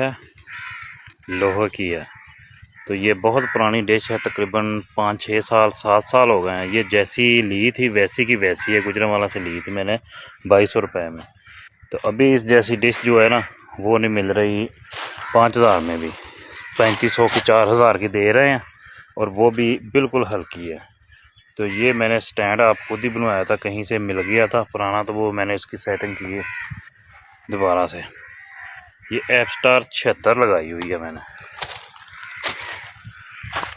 है, लोहे की है। तो ये बहुत पुरानी डिश है, तकरीबन 5-6 साल 7 साल हो गए हैं। ये जैसी ली थी वैसी की वैसी है। गुजरांवाला से ली थी मैंने 2200 रुपये में। तो अभी इस जैसी डिश जो है ना वो नहीं मिल रही 5000 में भी। 3500 की 4000 की दे रहे हैं, और वो भी बिल्कुल हल्की है। तो ये मैंने स्टैंड आप खुद ही बनवाया था, कहीं से मिल गया था पुराना, तो वो मैंने इसकी सेटिंग की है दोबारा से। ये एफ स्टार 76 लगाई हुई है मैंने।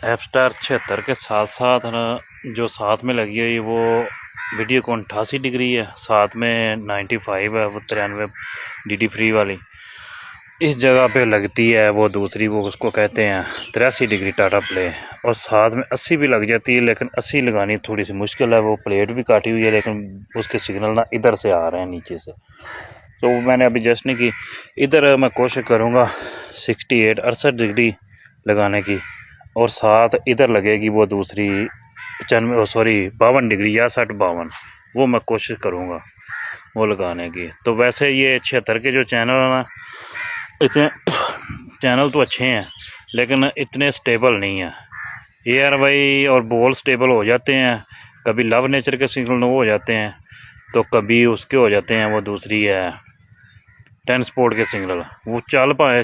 एफ स्टार 76 के साथ साथ ना जो साथ में लगी है वो वीडियोकॉन 88 डिग्री है, साथ में 95 है, वो 93 DD फ्री वाली। इस जगह पे लगती है वो दूसरी, वो उसको कहते हैं 83 डिग्री टाटा प्ले, और साथ में 80 भी लग जाती है, लेकिन 80 लगानी थोड़ी सी मुश्किल है। वो प्लेट भी काटी हुई है, लेकिन उसके सिग्नल ना इधर से आ रहे हैं नीचे से, तो वो मैंने अभी जस्ट नहीं की। इधर मैं कोशिश करूँगा 68 डिग्री लगाने की, और साथ इधर लगेगी वो दूसरी 52 डिग्री या 60-52, वो मैं कोशिश करूँगा वो लगाने की। तो वैसे ये 76 के जो चैनल है ना, इतने चैनल तो अच्छे हैं लेकिन इतने स्टेबल नहीं है। एयर भाई और बॉल स्टेबल हो जाते हैं, कभी लव नेचर के सिग्नल हो जाते हैं, तो कभी उसके हो जाते हैं वो दूसरी है 10 स्पोर्ट के सिग्नल, वो चल पाए